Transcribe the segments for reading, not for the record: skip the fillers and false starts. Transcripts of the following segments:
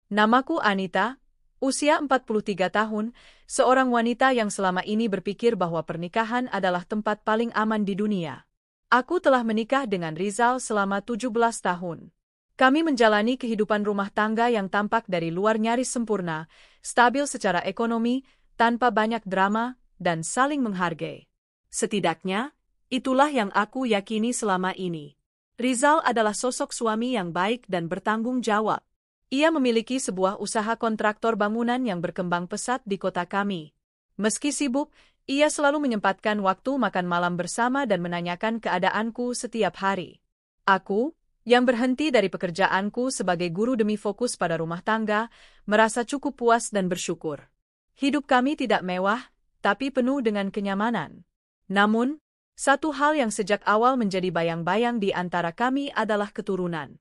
Namaku Anita, usia 43 tahun, seorang wanita yang selama ini berpikir bahwa pernikahan adalah tempat paling aman di dunia. Aku telah menikah dengan Rizal selama 17 tahun. Kami menjalani kehidupan rumah tangga yang tampak dari luar nyaris sempurna, stabil secara ekonomi, tanpa banyak drama, dan saling menghargai. Setidaknya, itulah yang aku yakini selama ini. Rizal adalah sosok suami yang baik dan bertanggung jawab. Ia memiliki sebuah usaha kontraktor bangunan yang berkembang pesat di kota kami. Meski sibuk, ia selalu menyempatkan waktu makan malam bersama dan menanyakan keadaanku setiap hari. Aku, yang berhenti dari pekerjaanku sebagai guru demi fokus pada rumah tangga, merasa cukup puas dan bersyukur. Hidup kami tidak mewah, tapi penuh dengan kenyamanan. Namun, satu hal yang sejak awal menjadi bayang-bayang di antara kami adalah keturunan.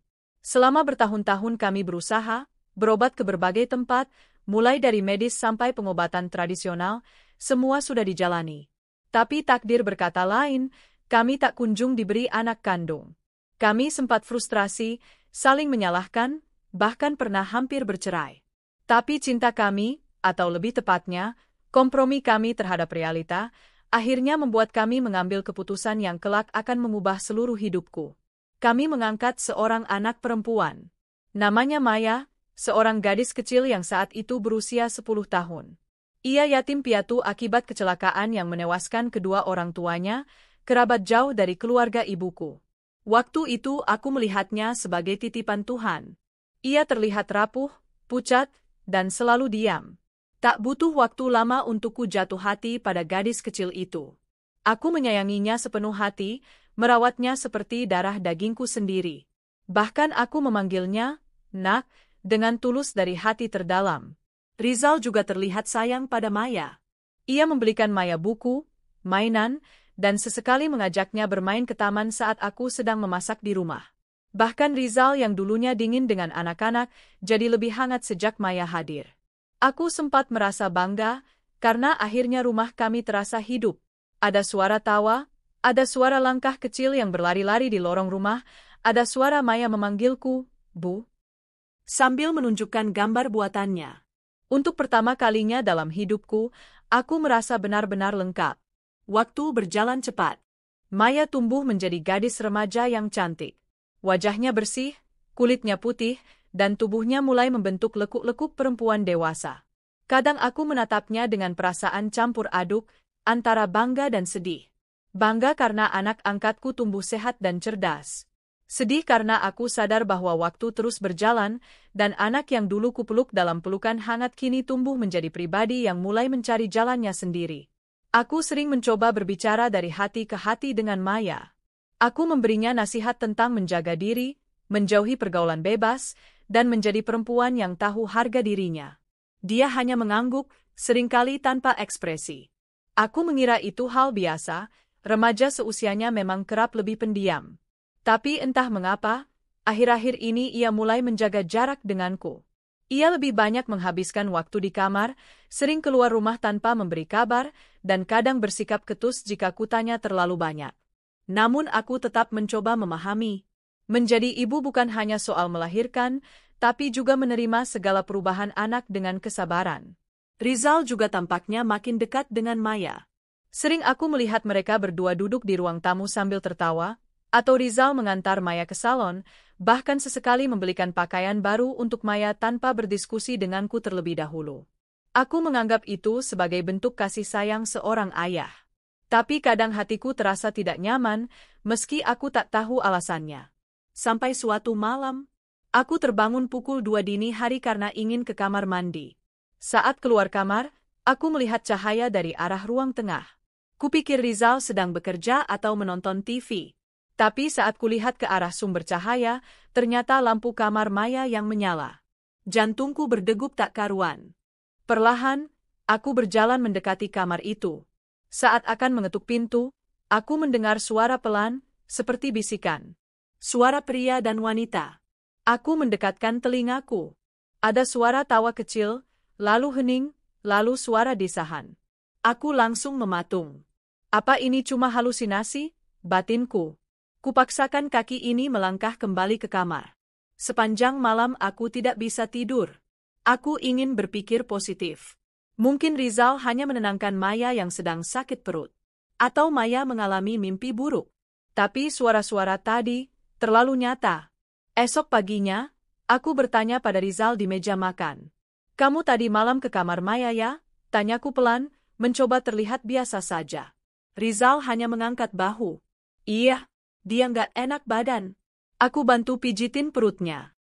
Selama bertahun-tahun kami berusaha, berobat ke berbagai tempat, mulai dari medis sampai pengobatan tradisional, semua sudah dijalani. Tapi takdir berkata lain, kami tak kunjung diberi anak kandung. Kami sempat frustrasi, saling menyalahkan, bahkan pernah hampir bercerai. Tapi cinta kami, atau lebih tepatnya, kompromi kami terhadap realita, akhirnya membuat kami mengambil keputusan yang kelak akan mengubah seluruh hidupku. Kami mengangkat seorang anak perempuan. Namanya Maya, seorang gadis kecil yang saat itu berusia 10 tahun. Ia yatim piatu akibat kecelakaan yang menewaskan kedua orang tuanya, kerabat jauh dari keluarga ibuku. Waktu itu aku melihatnya sebagai titipan Tuhan. Ia terlihat rapuh, pucat, dan selalu diam. Tak butuh waktu lama untukku jatuh hati pada gadis kecil itu. Aku menyayanginya sepenuh hati, merawatnya seperti darah dagingku sendiri. Bahkan aku memanggilnya, Nak, dengan tulus dari hati terdalam. Rizal juga terlihat sayang pada Maya. Ia membelikan Maya buku, mainan, dan sesekali mengajaknya bermain ke taman saat aku sedang memasak di rumah. Bahkan Rizal yang dulunya dingin dengan anak-anak, jadi lebih hangat sejak Maya hadir. Aku sempat merasa bangga, karena akhirnya rumah kami terasa hidup. Ada suara tawa, ada suara langkah kecil yang berlari-lari di lorong rumah, ada suara Maya memanggilku, Bu, sambil menunjukkan gambar buatannya. Untuk pertama kalinya dalam hidupku, aku merasa benar-benar lengkap. Waktu berjalan cepat. Maya tumbuh menjadi gadis remaja yang cantik. Wajahnya bersih, kulitnya putih, dan tubuhnya mulai membentuk lekuk-lekuk perempuan dewasa. Kadang aku menatapnya dengan perasaan campur aduk, antara bangga dan sedih. Bangga karena anak angkatku tumbuh sehat dan cerdas. Sedih karena aku sadar bahwa waktu terus berjalan, dan anak yang dulu kupeluk dalam pelukan hangat kini tumbuh menjadi pribadi yang mulai mencari jalannya sendiri. Aku sering mencoba berbicara dari hati ke hati dengan Maya. Aku memberinya nasihat tentang menjaga diri, menjauhi pergaulan bebas, dan menjadi perempuan yang tahu harga dirinya. Dia hanya mengangguk, seringkali tanpa ekspresi. Aku mengira itu hal biasa, remaja seusianya memang kerap lebih pendiam. Tapi entah mengapa, akhir-akhir ini ia mulai menjaga jarak denganku. Ia lebih banyak menghabiskan waktu di kamar, sering keluar rumah tanpa memberi kabar, dan kadang bersikap ketus jika kutanya terlalu banyak. Namun aku tetap mencoba memahami. Menjadi ibu bukan hanya soal melahirkan, tapi juga menerima segala perubahan anak dengan kesabaran. Rizal juga tampaknya makin dekat dengan Maya. Sering aku melihat mereka berdua duduk di ruang tamu sambil tertawa, atau Rizal mengantar Maya ke salon, bahkan sesekali membelikan pakaian baru untuk Maya tanpa berdiskusi denganku terlebih dahulu. Aku menganggap itu sebagai bentuk kasih sayang seorang ayah. Tapi kadang hatiku terasa tidak nyaman, meski aku tak tahu alasannya. Sampai suatu malam, aku terbangun pukul 2 dini hari karena ingin ke kamar mandi. Saat keluar kamar, aku melihat cahaya dari arah ruang tengah. Kupikir Rizal sedang bekerja atau menonton TV. Tapi saat kulihat ke arah sumber cahaya, ternyata lampu kamar Maya yang menyala. Jantungku berdegup tak karuan. Perlahan, aku berjalan mendekati kamar itu. Saat akan mengetuk pintu, aku mendengar suara pelan, seperti bisikan. Suara pria dan wanita. Aku mendekatkan telingaku. Ada suara tawa kecil, lalu hening, lalu suara desahan. Aku langsung mematung. Apa ini cuma halusinasi? Batinku. Kupaksakan kaki ini melangkah kembali ke kamar. Sepanjang malam aku tidak bisa tidur. Aku ingin berpikir positif. Mungkin Rizal hanya menenangkan Maya yang sedang sakit perut. Atau Maya mengalami mimpi buruk. Tapi suara-suara tadi terlalu nyata. Esok paginya, aku bertanya pada Rizal di meja makan. Kamu tadi malam ke kamar Maya ya? Tanyaku pelan, mencoba terlihat biasa saja. Rizal hanya mengangkat bahu. Iya, dia nggak enak badan. Aku bantu pijitin perutnya.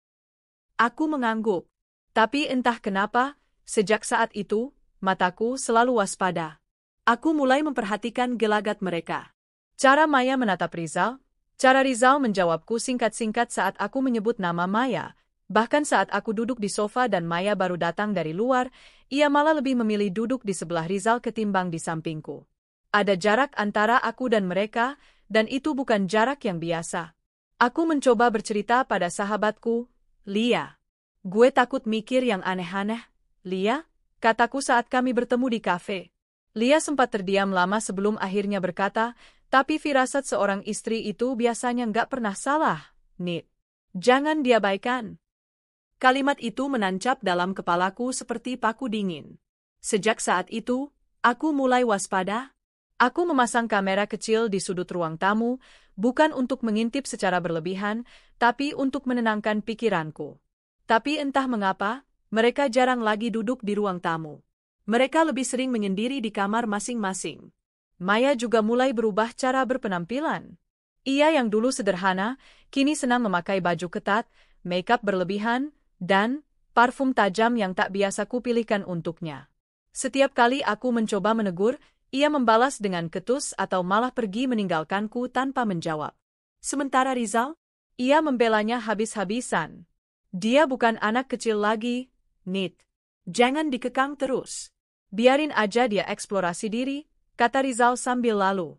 Aku mengangguk. Tapi entah kenapa, sejak saat itu, mataku selalu waspada. Aku mulai memperhatikan gelagat mereka. Cara Maya menatap Rizal, cara Rizal menjawabku singkat-singkat saat aku menyebut nama Maya. Bahkan saat aku duduk di sofa dan Maya baru datang dari luar, ia malah lebih memilih duduk di sebelah Rizal ketimbang di sampingku. Ada jarak antara aku dan mereka, dan itu bukan jarak yang biasa. Aku mencoba bercerita pada sahabatku, Lia. Gue takut mikir yang aneh-aneh. Lia, kataku saat kami bertemu di kafe. Lia sempat terdiam lama sebelum akhirnya berkata, tapi firasat seorang istri itu biasanya nggak pernah salah, Nit. Jangan diabaikan. Kalimat itu menancap dalam kepalaku seperti paku dingin. Sejak saat itu, aku mulai waspada. Aku memasang kamera kecil di sudut ruang tamu, bukan untuk mengintip secara berlebihan, tapi untuk menenangkan pikiranku. Tapi entah mengapa, mereka jarang lagi duduk di ruang tamu. Mereka lebih sering menyendiri di kamar masing-masing. Maya juga mulai berubah cara berpenampilan. Ia yang dulu sederhana, kini senang memakai baju ketat, makeup berlebihan, dan parfum tajam yang tak biasa kupilihkan untuknya. Setiap kali aku mencoba menegur, ia membalas dengan ketus atau malah pergi meninggalkanku tanpa menjawab. Sementara Rizal, ia membelanya habis-habisan. Dia bukan anak kecil lagi, Nit. Jangan dikekang terus. Biarin aja dia eksplorasi diri, kata Rizal sambil lalu.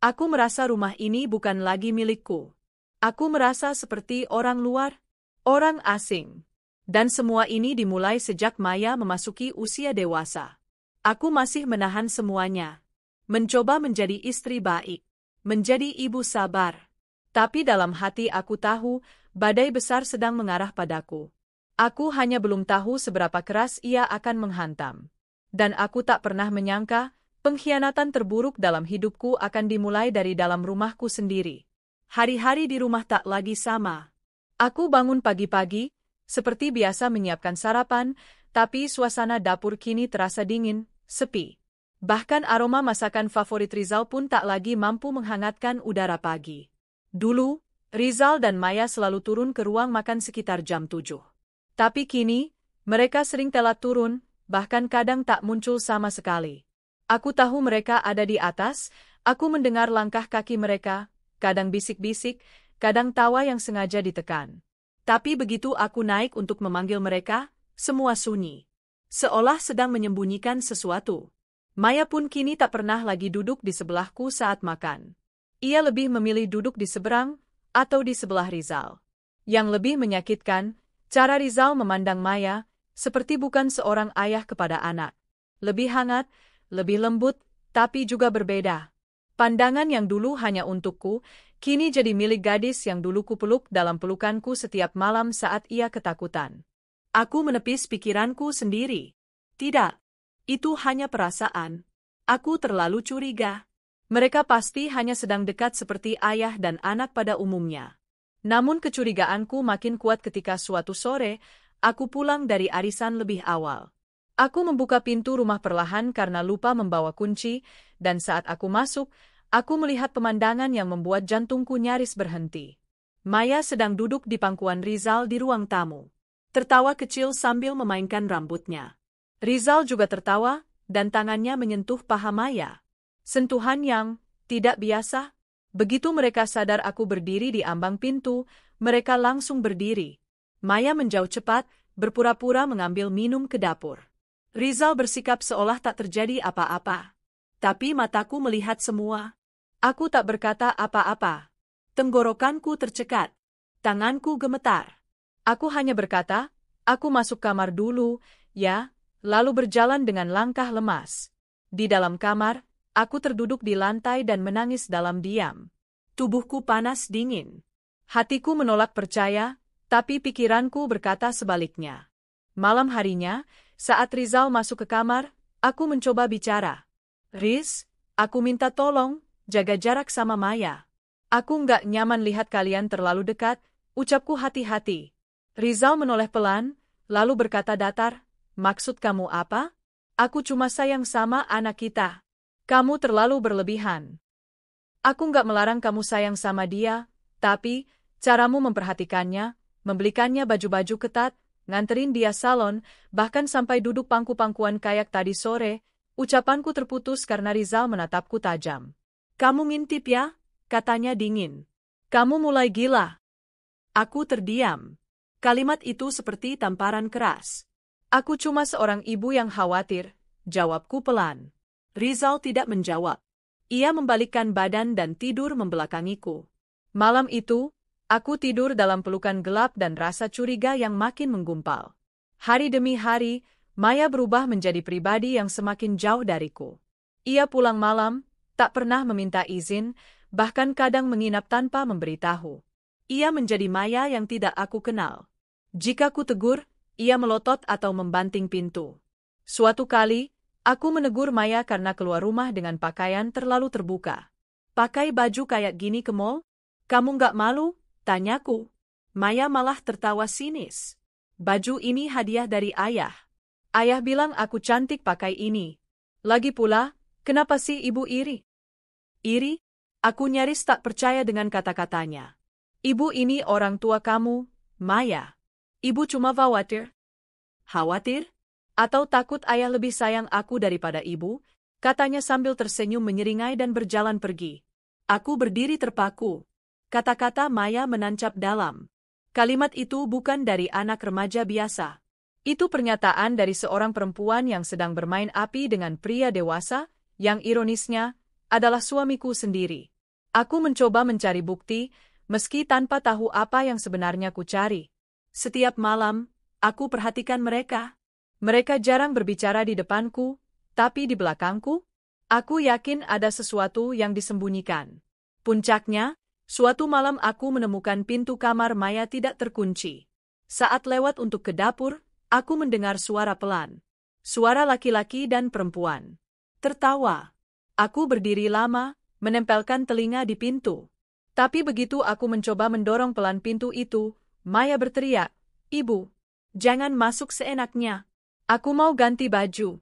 Aku merasa rumah ini bukan lagi milikku. Aku merasa seperti orang luar, orang asing. Dan semua ini dimulai sejak Maya memasuki usia dewasa. Aku masih menahan semuanya. Mencoba menjadi istri baik. Menjadi ibu sabar. Tapi dalam hati aku tahu, badai besar sedang mengarah padaku. Aku hanya belum tahu seberapa keras ia akan menghantam. Dan aku tak pernah menyangka, pengkhianatan terburuk dalam hidupku akan dimulai dari dalam rumahku sendiri. Hari-hari di rumah tak lagi sama. Aku bangun pagi-pagi, seperti biasa menyiapkan sarapan, tapi suasana dapur kini terasa dingin, sepi. Bahkan aroma masakan favorit Rizal pun tak lagi mampu menghangatkan udara pagi. Dulu, Rizal dan Maya selalu turun ke ruang makan sekitar jam 7. Tapi kini, mereka sering telat turun, bahkan kadang tak muncul sama sekali. Aku tahu mereka ada di atas, aku mendengar langkah kaki mereka, kadang bisik-bisik, kadang tawa yang sengaja ditekan. Tapi begitu aku naik untuk memanggil mereka, semua sunyi. Seolah sedang menyembunyikan sesuatu. Maya pun kini tak pernah lagi duduk di sebelahku saat makan. Ia lebih memilih duduk di seberang, atau di sebelah Rizal. Yang lebih menyakitkan, cara Rizal memandang Maya, seperti bukan seorang ayah kepada anak. Lebih hangat, lebih lembut, tapi juga berbeda. Pandangan yang dulu hanya untukku, kini jadi milik gadis yang dulu kupeluk dalam pelukanku setiap malam saat ia ketakutan. Aku menepis pikiranku sendiri. Tidak, itu hanya perasaan. Aku terlalu curiga. Mereka pasti hanya sedang dekat seperti ayah dan anak pada umumnya. Namun kecurigaanku makin kuat ketika suatu sore, aku pulang dari arisan lebih awal. Aku membuka pintu rumah perlahan karena lupa membawa kunci, dan saat aku masuk, aku melihat pemandangan yang membuat jantungku nyaris berhenti. Maya sedang duduk di pangkuan Rizal di ruang tamu. Tertawa kecil sambil memainkan rambutnya. Rizal juga tertawa, dan tangannya menyentuh paha Maya. Sentuhan yang tidak biasa. Begitu mereka sadar aku berdiri di ambang pintu, mereka langsung berdiri. Maya menjauh cepat, berpura-pura mengambil minum ke dapur. Rizal bersikap seolah tak terjadi apa-apa. Tapi mataku melihat semua. Aku tak berkata apa-apa. Tenggorokanku tercekat. Tanganku gemetar. Aku hanya berkata, aku masuk kamar dulu, ya, lalu berjalan dengan langkah lemas. Di dalam kamar, aku terduduk di lantai dan menangis dalam diam. Tubuhku panas dingin. Hatiku menolak percaya, tapi pikiranku berkata sebaliknya. Malam harinya, saat Rizal masuk ke kamar, aku mencoba bicara. Riz, aku minta tolong, jaga jarak sama Maya. Aku nggak nyaman lihat kalian terlalu dekat, ucapku hati-hati. Rizal menoleh pelan, lalu berkata datar, maksud kamu apa? Aku cuma sayang sama anak kita. Kamu terlalu berlebihan. Aku nggak melarang kamu sayang sama dia, tapi caramu memperhatikannya, membelikannya baju-baju ketat, nganterin dia salon, bahkan sampai duduk pangku-pangkuan kayak tadi sore, ucapanku terputus karena Rizal menatapku tajam. Kamu ngintip ya? Katanya dingin. Kamu mulai gila. Aku terdiam. Kalimat itu seperti tamparan keras. Aku cuma seorang ibu yang khawatir, jawabku pelan. Rizal tidak menjawab. Ia membalikkan badan dan tidur membelakangiku. Malam itu, aku tidur dalam pelukan gelap dan rasa curiga yang makin menggumpal. Hari demi hari, Maya berubah menjadi pribadi yang semakin jauh dariku. Ia pulang malam, tak pernah meminta izin, bahkan kadang menginap tanpa memberitahu. Ia menjadi Maya yang tidak aku kenal. Jika ku tegur, ia melotot atau membanting pintu. Suatu kali, aku menegur Maya karena keluar rumah dengan pakaian terlalu terbuka. Pakai baju kayak gini ke mall? Kamu nggak malu? Tanyaku. Maya malah tertawa sinis. Baju ini hadiah dari ayah. Ayah bilang aku cantik pakai ini. Lagi pula, kenapa sih ibu iri? Iri? Aku nyaris tak percaya dengan kata-katanya. Ibu ini orang tua kamu, Maya. Ibu cuma khawatir. Khawatir? Atau takut ayah lebih sayang aku daripada ibu? Katanya sambil tersenyum menyeringai dan berjalan pergi. Aku berdiri terpaku. Kata-kata Maya menancap dalam. Kalimat itu bukan dari anak remaja biasa. Itu pernyataan dari seorang perempuan yang sedang bermain api dengan pria dewasa, yang ironisnya adalah suamiku sendiri. Aku mencoba mencari bukti, meski tanpa tahu apa yang sebenarnya ku cari. Setiap malam, aku perhatikan mereka. Mereka jarang berbicara di depanku, tapi di belakangku, aku yakin ada sesuatu yang disembunyikan. Puncaknya, suatu malam aku menemukan pintu kamar Maya tidak terkunci. Saat lewat untuk ke dapur, aku mendengar suara pelan. Suara laki-laki dan perempuan. Tertawa. Aku berdiri lama, menempelkan telinga di pintu. Tapi begitu aku mencoba mendorong pelan pintu itu, Maya berteriak, "Ibu, jangan masuk seenaknya. Aku mau ganti baju."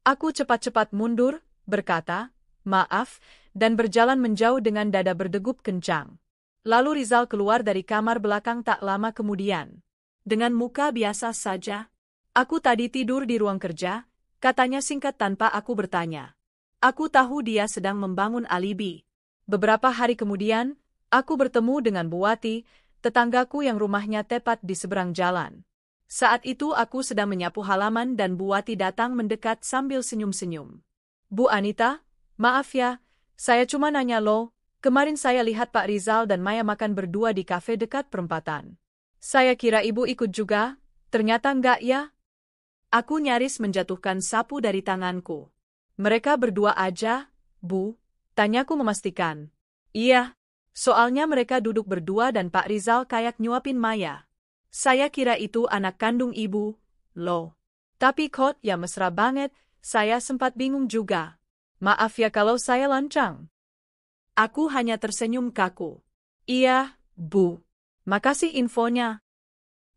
Aku cepat-cepat mundur, berkata, "Maaf," dan berjalan menjauh dengan dada berdegup kencang. Lalu Rizal keluar dari kamar belakang tak lama kemudian. Dengan muka biasa saja. "Aku tadi tidur di ruang kerja," katanya singkat tanpa aku bertanya. Aku tahu dia sedang membangun alibi. Beberapa hari kemudian, aku bertemu dengan Buwati, tetanggaku yang rumahnya tepat di seberang jalan. Saat itu aku sedang menyapu halaman dan Buwati datang mendekat sambil senyum-senyum. "Bu Anita, maaf ya, saya cuma nanya loh, kemarin saya lihat Pak Rizal dan Maya makan berdua di kafe dekat perempatan. Saya kira ibu ikut juga, ternyata enggak ya?" Aku nyaris menjatuhkan sapu dari tanganku. "Mereka berdua aja, Bu?" Tanyaku memastikan. "Iya, soalnya mereka duduk berdua dan Pak Rizal kayak nyuapin Maya. Saya kira itu anak kandung ibu, loh. Tapi kok ya mesra banget, saya sempat bingung juga. Maaf ya kalau saya lancang." Aku hanya tersenyum kaku. "Iya, Bu. Makasih infonya."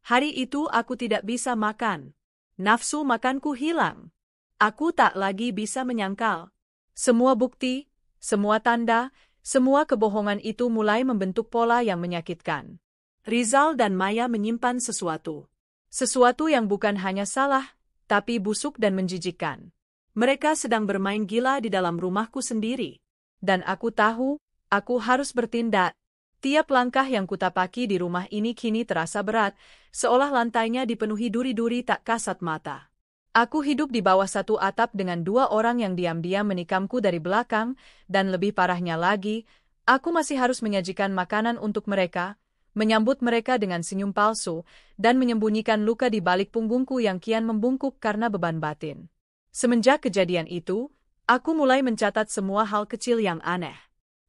Hari itu aku tidak bisa makan. Nafsu makanku hilang. Aku tak lagi bisa menyangkal. Semua bukti, semua tanda, semua kebohongan itu mulai membentuk pola yang menyakitkan. Rizal dan Maya menyimpan sesuatu. Sesuatu yang bukan hanya salah, tapi busuk dan menjijikkan. Mereka sedang bermain gila di dalam rumahku sendiri. Dan aku tahu, aku harus bertindak. Tiap langkah yang kutapaki di rumah ini kini terasa berat, seolah lantainya dipenuhi duri-duri tak kasat mata. Aku hidup di bawah satu atap dengan dua orang yang diam-diam menikamku dari belakang, dan lebih parahnya lagi, aku masih harus menyajikan makanan untuk mereka, menyambut mereka dengan senyum palsu, dan menyembunyikan luka di balik punggungku yang kian membungkuk karena beban batin. Semenjak kejadian itu, aku mulai mencatat semua hal kecil yang aneh.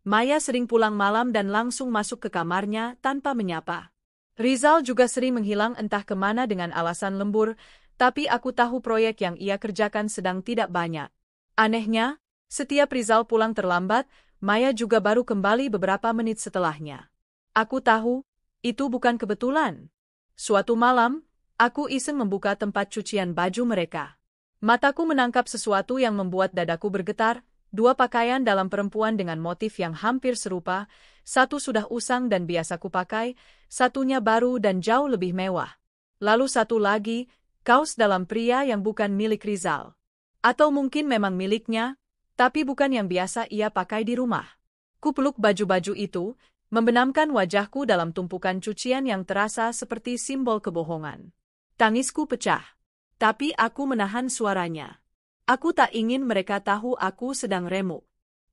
Maya sering pulang malam dan langsung masuk ke kamarnya tanpa menyapa. Rizal juga sering menghilang entah kemana dengan alasan lembur, tapi aku tahu proyek yang ia kerjakan sedang tidak banyak. Anehnya, setiap Rizal pulang terlambat, Maya juga baru kembali beberapa menit setelahnya. Aku tahu, itu bukan kebetulan. Suatu malam, aku iseng membuka tempat cucian baju mereka. Mataku menangkap sesuatu yang membuat dadaku bergetar, dua pakaian dalam perempuan dengan motif yang hampir serupa, satu sudah usang dan biasa kupakai, satunya baru dan jauh lebih mewah. Lalu satu lagi, kaos dalam pria yang bukan milik Rizal. Atau mungkin memang miliknya, tapi bukan yang biasa ia pakai di rumah. Kupeluk baju-baju itu, membenamkan wajahku dalam tumpukan cucian yang terasa seperti simbol kebohongan. Tangisku pecah. Tapi aku menahan suaranya. Aku tak ingin mereka tahu aku sedang remuk.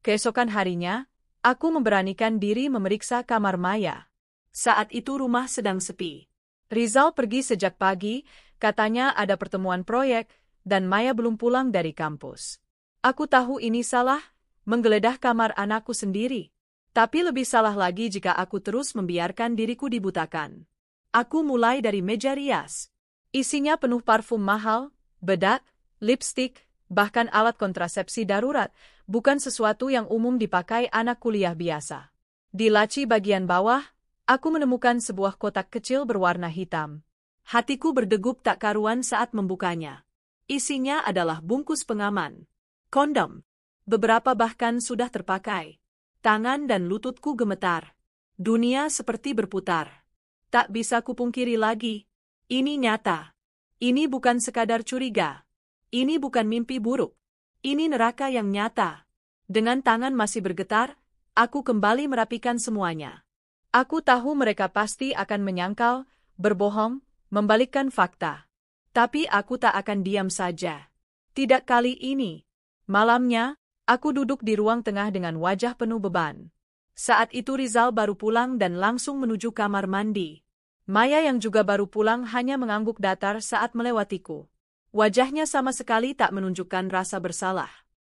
Keesokan harinya, aku memberanikan diri memeriksa kamar Maya. Saat itu rumah sedang sepi. Rizal pergi sejak pagi, katanya ada pertemuan proyek, dan Maya belum pulang dari kampus. Aku tahu ini salah, menggeledah kamar anakku sendiri. Tapi lebih salah lagi jika aku terus membiarkan diriku dibutakan. Aku mulai dari meja rias. Isinya penuh parfum mahal, bedak, lipstik, bahkan alat kontrasepsi darurat, bukan sesuatu yang umum dipakai anak kuliah biasa. Di laci bagian bawah, aku menemukan sebuah kotak kecil berwarna hitam. Hatiku berdegup tak karuan saat membukanya. Isinya adalah bungkus pengaman, kondom. Beberapa bahkan sudah terpakai. Tangan dan lututku gemetar. Dunia seperti berputar. Tak bisa kupungkiri lagi. Ini nyata. Ini bukan sekadar curiga. Ini bukan mimpi buruk. Ini neraka yang nyata. Dengan tangan masih bergetar, aku kembali merapikan semuanya. Aku tahu mereka pasti akan menyangkal, berbohong, membalikkan fakta. Tapi aku tak akan diam saja. Tidak kali ini. Malamnya, aku duduk di ruang tengah dengan wajah penuh beban. Saat itu Rizal baru pulang dan langsung menuju kamar mandi. Maya yang juga baru pulang hanya mengangguk datar saat melewatiku. Wajahnya sama sekali tak menunjukkan rasa bersalah.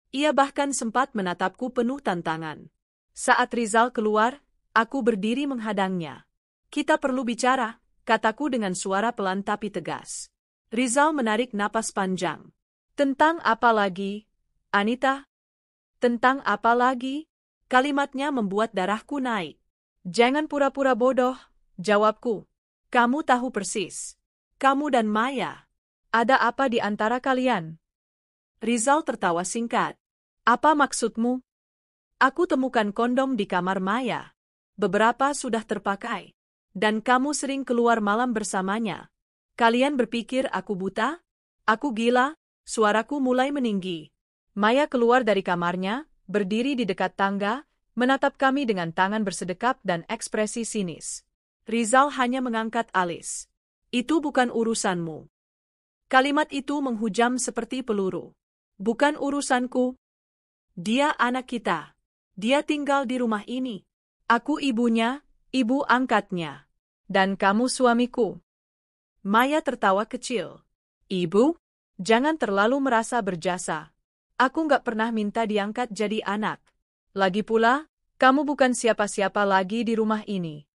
Ia bahkan sempat menatapku penuh tantangan. Saat Rizal keluar, aku berdiri menghadangnya. Kita perlu bicara, kataku dengan suara pelan tapi tegas. Rizal menarik napas panjang. Tentang apa lagi, Anita? Tentang apa lagi? Kalimatnya membuat darahku naik. Jangan pura-pura bodoh, jawabku. Kamu tahu persis. Kamu dan Maya. Ada apa di antara kalian? Rizal tertawa singkat. Apa maksudmu? Aku temukan kondom di kamar Maya. Beberapa sudah terpakai. Dan kamu sering keluar malam bersamanya. Kalian berpikir aku buta? Aku gila? Suaraku mulai meninggi. Maya keluar dari kamarnya, berdiri di dekat tangga, menatap kami dengan tangan bersedekap dan ekspresi sinis. Rizal hanya mengangkat alis. Itu bukan urusanmu. Kalimat itu menghujam seperti peluru. Bukan urusanku. Dia anak kita. Dia tinggal di rumah ini. Aku ibunya, ibu angkatnya. Dan kamu suamiku. Maya tertawa kecil. Ibu? Jangan terlalu merasa berjasa. Aku nggak pernah minta diangkat jadi anak. Lagi pula, kamu bukan siapa-siapa lagi di rumah ini.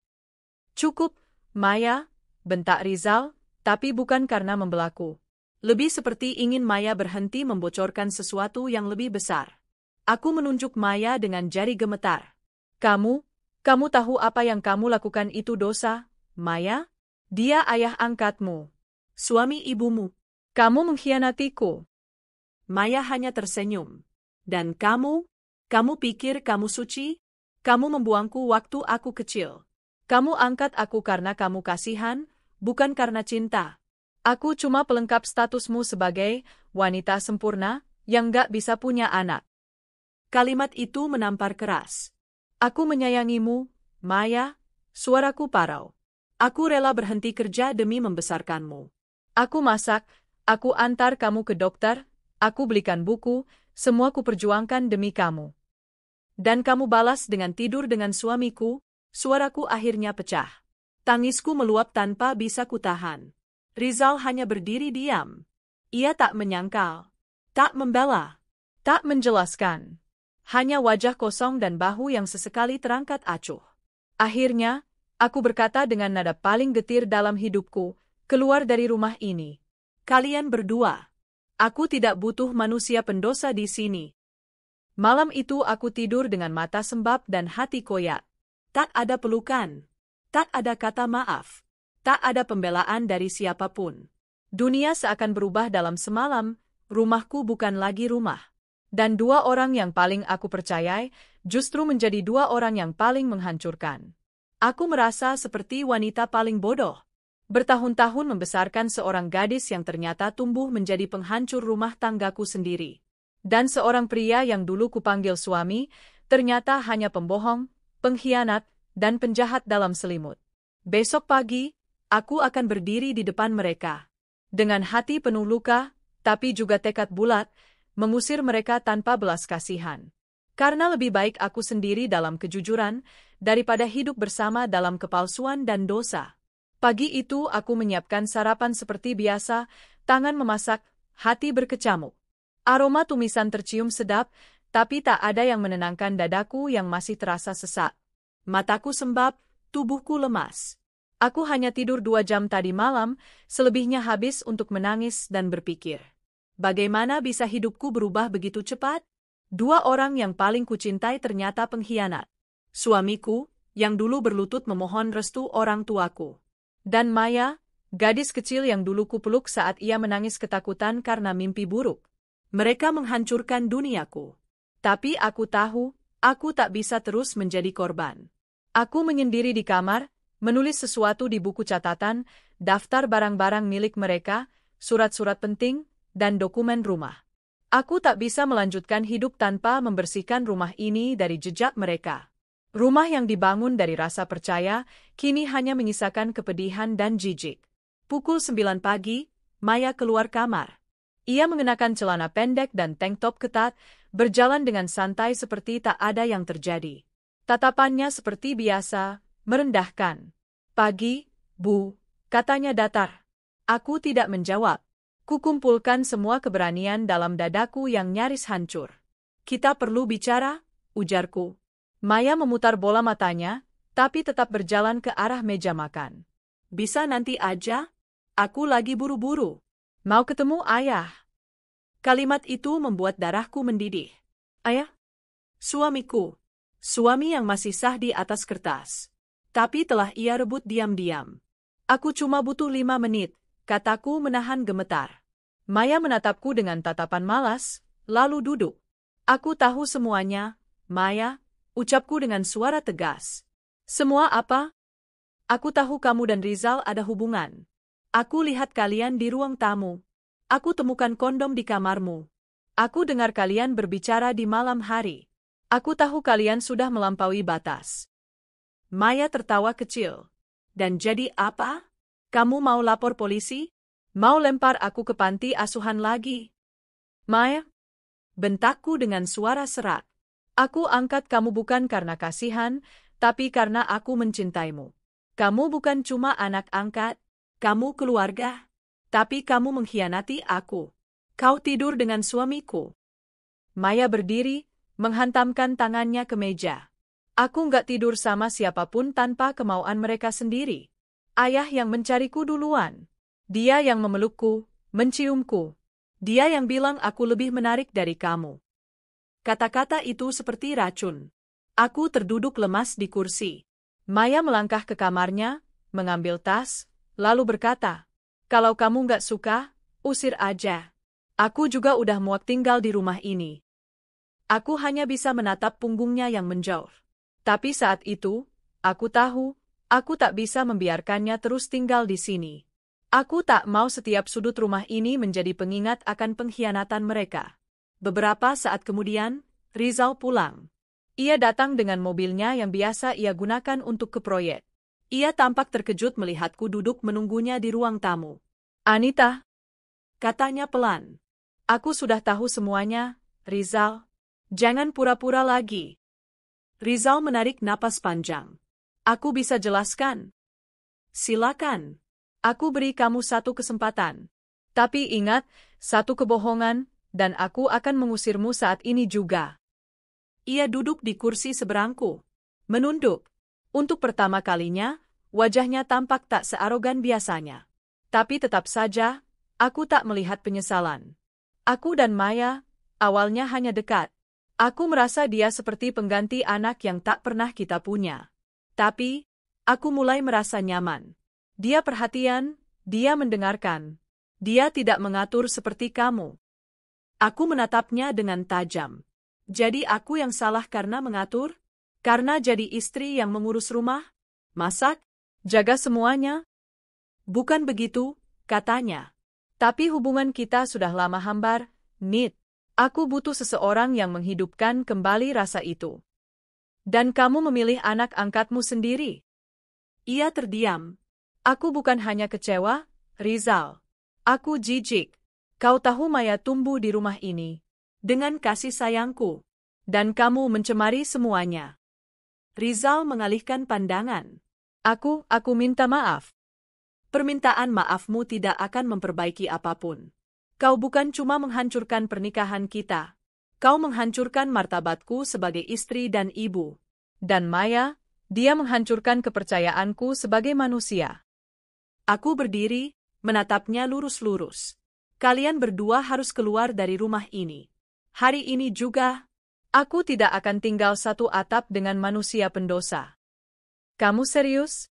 Cukup, Maya, bentak Rizal, tapi bukan karena membelaku. Lebih seperti ingin Maya berhenti membocorkan sesuatu yang lebih besar. Aku menunjuk Maya dengan jari gemetar. Kamu tahu apa yang kamu lakukan itu dosa, Maya? Dia ayah angkatmu. Suami ibumu. Kamu mengkhianatiku. Maya hanya tersenyum. Dan kamu pikir kamu suci? Kamu membuangku waktu aku kecil. Kamu angkat aku karena kamu kasihan, bukan karena cinta. Aku cuma pelengkap statusmu sebagai wanita sempurna yang gak bisa punya anak. Kalimat itu menampar keras. Aku menyayangimu, Maya, suaraku parau. Aku rela berhenti kerja demi membesarkanmu. Aku masak, aku antar kamu ke dokter, aku belikan buku, semua kuperjuangkan demi kamu. Dan kamu balas dengan tidur dengan suamiku. Suaraku akhirnya pecah. Tangisku meluap tanpa bisa kutahan. Rizal hanya berdiri diam. Ia tak menyangkal, tak membela, tak menjelaskan. Hanya wajah kosong dan bahu yang sesekali terangkat acuh. Akhirnya, Aku berkata dengan nada paling getir dalam hidupku, keluar dari rumah ini. Kalian berdua. Aku tidak butuh manusia pendosa di sini. Malam itu aku tidur dengan mata sembab dan hati koyak. Tak ada pelukan. Tak ada kata maaf. Tak ada pembelaan dari siapapun. Dunia seakan berubah dalam semalam, rumahku bukan lagi rumah. Dan dua orang yang paling aku percayai, justru menjadi dua orang yang paling menghancurkan. Aku merasa seperti wanita paling bodoh. Bertahun-tahun membesarkan seorang gadis yang ternyata tumbuh menjadi penghancur rumah tanggaku sendiri. Dan seorang pria yang dulu kupanggil suami, ternyata hanya pembohong, pengkhianat, dan penjahat dalam selimut. Besok pagi, aku akan berdiri di depan mereka. Dengan hati penuh luka, tapi juga tekad bulat, mengusir mereka tanpa belas kasihan. Karena lebih baik aku sendiri dalam kejujuran, daripada hidup bersama dalam kepalsuan dan dosa. Pagi itu aku menyiapkan sarapan seperti biasa, tangan memasak, hati berkecamuk. Aroma tumisan tercium sedap, tapi tak ada yang menenangkan dadaku yang masih terasa sesak. Mataku sembab, tubuhku lemas. Aku hanya tidur 2 jam tadi malam, selebihnya habis untuk menangis dan berpikir. Bagaimana bisa hidupku berubah begitu cepat? 2 orang yang paling kucintai ternyata pengkhianat. Suamiku, yang dulu berlutut memohon restu orang tuaku. Dan Maya, gadis kecil yang dulu kupeluk saat ia menangis ketakutan karena mimpi buruk. Mereka menghancurkan duniaku. Tapi aku tahu, aku tak bisa terus menjadi korban. Aku menyendiri di kamar, menulis sesuatu di buku catatan, daftar barang-barang milik mereka, surat-surat penting, dan dokumen rumah. Aku tak bisa melanjutkan hidup tanpa membersihkan rumah ini dari jejak mereka. Rumah yang dibangun dari rasa percaya, kini hanya menyisakan kepedihan dan jijik. Pukul 9 pagi, Maya keluar kamar. Ia mengenakan celana pendek dan tank top ketat, berjalan dengan santai seperti tak ada yang terjadi. Tatapannya seperti biasa, merendahkan. Pagi, Bu, katanya datar. Aku tidak menjawab. Kukumpulkan semua keberanian dalam dadaku yang nyaris hancur. Kita perlu bicara, ujarku. Maya memutar bola matanya, tapi tetap berjalan ke arah meja makan. Bisa nanti aja? Aku lagi buru-buru. Mau ketemu ayah. Kalimat itu membuat darahku mendidih. Ayah? Suamiku. Suami yang masih sah di atas kertas. Tapi telah ia rebut diam-diam. Aku cuma butuh 5 menit, kataku menahan gemetar. Maya menatapku dengan tatapan malas, lalu duduk. Aku tahu semuanya, Maya, ucapku dengan suara tegas. Semua apa? Aku tahu kamu dan Rizal ada hubungan. Aku lihat kalian di ruang tamu. Aku temukan kondom di kamarmu. Aku dengar kalian berbicara di malam hari. Aku tahu kalian sudah melampaui batas. Maya tertawa kecil. Dan jadi apa? Kamu mau lapor polisi? Mau lempar aku ke panti asuhan lagi? Maya? Bentakku dengan suara serak. Aku angkat kamu bukan karena kasihan, tapi karena aku mencintaimu. Kamu bukan cuma anak angkat, kamu keluarga. Tapi kamu mengkhianati aku. Kau tidur dengan suamiku. Maya berdiri, menghantamkan tangannya ke meja. Aku nggak tidur sama siapapun tanpa kemauan mereka sendiri. Ayah yang mencariku duluan. Dia yang memelukku, menciumku. Dia yang bilang aku lebih menarik dari kamu. Kata-kata itu seperti racun. Aku terduduk lemas di kursi. Maya melangkah ke kamarnya, mengambil tas, lalu berkata, kalau kamu nggak suka, usir aja. Aku juga udah muak tinggal di rumah ini. Aku hanya bisa menatap punggungnya yang menjauh. Tapi saat itu, aku tahu, aku tak bisa membiarkannya terus tinggal di sini. Aku tak mau setiap sudut rumah ini menjadi pengingat akan pengkhianatan mereka. Beberapa saat kemudian, Rizal pulang. Ia datang dengan mobilnya yang biasa ia gunakan untuk ke proyek. Ia tampak terkejut melihatku duduk menunggunya di ruang tamu. Anita, katanya pelan. Aku sudah tahu semuanya, Rizal. Jangan pura-pura lagi. Rizal menarik napas panjang. Aku bisa jelaskan. Silakan. Aku beri kamu 1 kesempatan. Tapi ingat, 1 kebohongan, dan aku akan mengusirmu saat ini juga. Ia duduk di kursi seberangku. Menunduk. Untuk pertama kalinya, Wajahnya tampak tak searogan biasanya. Tapi tetap saja, aku tak melihat penyesalan. Aku dan Maya, awalnya hanya dekat. Aku merasa dia seperti pengganti anak yang tak pernah kita punya. Tapi, aku mulai merasa nyaman. Dia perhatian, dia mendengarkan. Dia tidak mengatur seperti kamu. Aku menatapnya dengan tajam. Jadi aku yang salah karena mengatur? Karena jadi istri yang mengurus rumah? Masak? Jaga semuanya? Bukan begitu, katanya. Tapi hubungan kita sudah lama hambar, Nit. Aku butuh seseorang yang menghidupkan kembali rasa itu. Dan kamu memilih anak angkatmu sendiri. Ia terdiam. Aku bukan hanya kecewa, Rizal. Aku jijik. Kau tahu Maya tumbuh di rumah ini. Dengan kasih sayangku. Dan kamu mencemari semuanya. Rizal mengalihkan pandangan. Aku minta maaf. Permintaan maafmu tidak akan memperbaiki apapun. Kau bukan cuma menghancurkan pernikahan kita. Kau menghancurkan martabatku sebagai istri dan ibu. Dan Maya, dia menghancurkan kepercayaanku sebagai manusia. Aku berdiri, menatapnya lurus-lurus. Kalian berdua harus keluar dari rumah ini. Hari ini juga, aku tidak akan tinggal satu atap dengan manusia pendosa. Kamu serius?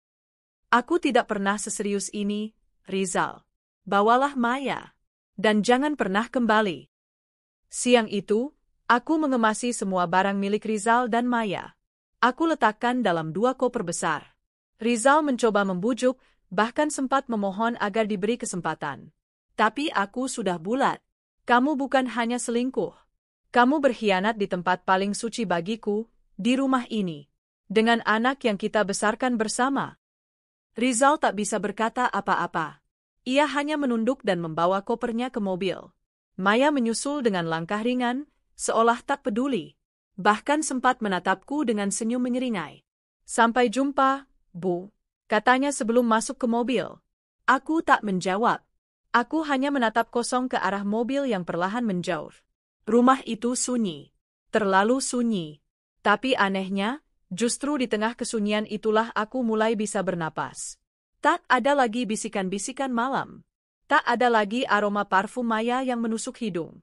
Aku tidak pernah seserius ini, Rizal. Bawalah Maya. Dan jangan pernah kembali. Siang itu, aku mengemasi semua barang milik Rizal dan Maya. Aku letakkan dalam 2 koper besar. Rizal mencoba membujuk, bahkan sempat memohon agar diberi kesempatan. Tapi aku sudah bulat. Kamu bukan hanya selingkuh. Kamu berkhianat di tempat paling suci bagiku, di rumah ini. Dengan anak yang kita besarkan bersama. Rizal tak bisa berkata apa-apa. Ia hanya menunduk dan membawa kopernya ke mobil. Maya menyusul dengan langkah ringan, seolah tak peduli. Bahkan sempat menatapku dengan senyum menyeringai. Sampai jumpa, Bu, katanya sebelum masuk ke mobil. Aku tak menjawab. Aku hanya menatap kosong ke arah mobil yang perlahan menjauh. Rumah itu sunyi. Terlalu sunyi. Tapi anehnya, justru di tengah kesunyian itulah aku mulai bisa bernapas. Tak ada lagi bisikan-bisikan malam. Tak ada lagi aroma parfum Maya yang menusuk hidung.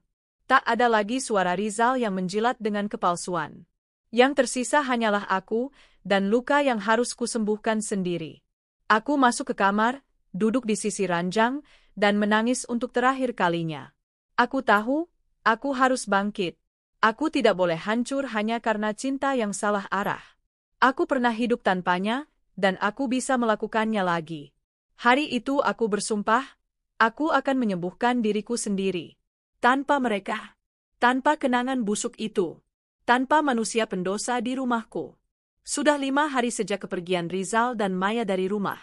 Tak ada lagi suara Rizal yang menjilat dengan kepalsuan. Yang tersisa hanyalah aku, dan luka yang harus kusembuhkan sendiri. Aku masuk ke kamar, duduk di sisi ranjang, dan menangis untuk terakhir kalinya. Aku tahu, aku harus bangkit. Aku tidak boleh hancur hanya karena cinta yang salah arah. Aku pernah hidup tanpanya, dan aku bisa melakukannya lagi. Hari itu aku bersumpah, aku akan menyembuhkan diriku sendiri. Tanpa mereka. Tanpa kenangan busuk itu. Tanpa manusia pendosa di rumahku. Sudah 5 hari sejak kepergian Rizal dan Maya dari rumah.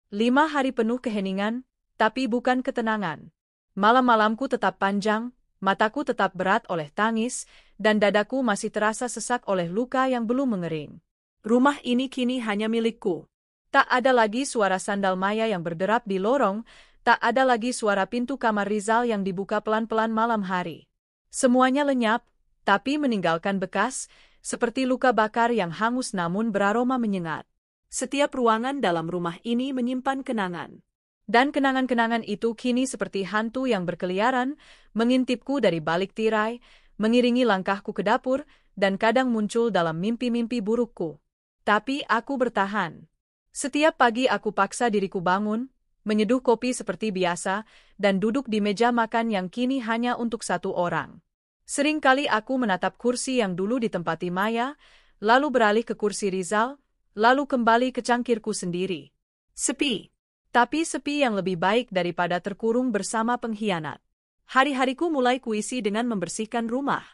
5 hari penuh keheningan, tapi bukan ketenangan. Malam-malamku tetap panjang, mataku tetap berat oleh tangis, dan dadaku masih terasa sesak oleh luka yang belum mengering. Rumah ini kini hanya milikku. Tak ada lagi suara sandal Maya yang berderap di lorong, tak ada lagi suara pintu kamar Rizal yang dibuka pelan-pelan malam hari. Semuanya lenyap, tapi meninggalkan bekas, seperti luka bakar yang hangus namun beraroma menyengat. Setiap ruangan dalam rumah ini menyimpan kenangan. Dan kenangan-kenangan itu kini seperti hantu yang berkeliaran, mengintipku dari balik tirai, mengiringi langkahku ke dapur, dan kadang muncul dalam mimpi-mimpi burukku. Tapi aku bertahan. Setiap pagi aku paksa diriku bangun, menyeduh kopi seperti biasa, dan duduk di meja makan yang kini hanya untuk 1 orang. Seringkali aku menatap kursi yang dulu ditempati Maya, lalu beralih ke kursi Rizal, lalu kembali ke cangkirku sendiri. Sepi. Tapi sepi yang lebih baik daripada terkurung bersama pengkhianat. Hari-hariku mulai kuisi dengan membersihkan rumah.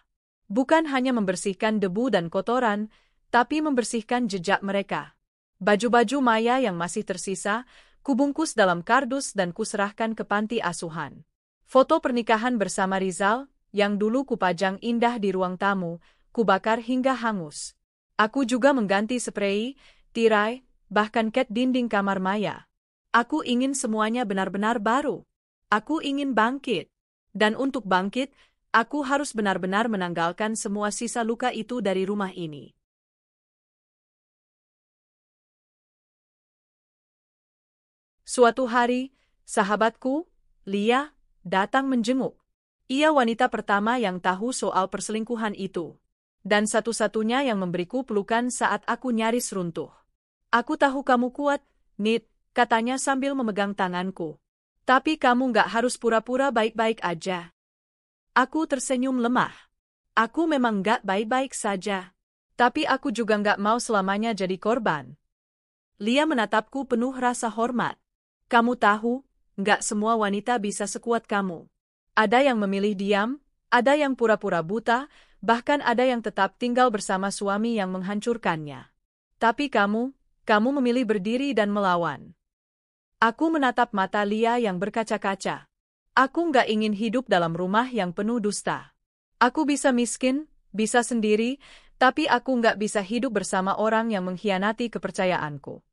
Bukan hanya membersihkan debu dan kotoran, tapi membersihkan jejak mereka. Baju-baju Maya yang masih tersisa, kubungkus dalam kardus dan kuserahkan ke panti asuhan. Foto pernikahan bersama Rizal, yang dulu kupajang indah di ruang tamu, kubakar hingga hangus. Aku juga mengganti sprei, tirai, bahkan cat dinding kamar Maya. Aku ingin semuanya benar-benar baru. Aku ingin bangkit. Dan untuk bangkit, aku harus benar-benar menanggalkan semua sisa luka itu dari rumah ini. Suatu hari, sahabatku, Lia, datang menjenguk. Ia wanita pertama yang tahu soal perselingkuhan itu. Dan satu-satunya yang memberiku pelukan saat aku nyaris runtuh. Aku tahu kamu kuat, Nit, katanya sambil memegang tanganku. Tapi kamu nggak harus pura-pura baik-baik aja. Aku tersenyum lemah. Aku memang nggak baik-baik saja. Tapi aku juga nggak mau selamanya jadi korban. Lia menatapku penuh rasa hormat. Kamu tahu, nggak semua wanita bisa sekuat kamu. Ada yang memilih diam, ada yang pura-pura buta, bahkan ada yang tetap tinggal bersama suami yang menghancurkannya. Tapi kamu memilih berdiri dan melawan. Aku menatap mata Lia yang berkaca-kaca. Aku nggak ingin hidup dalam rumah yang penuh dusta. Aku bisa miskin, bisa sendiri, tapi aku nggak bisa hidup bersama orang yang mengkhianati kepercayaanku.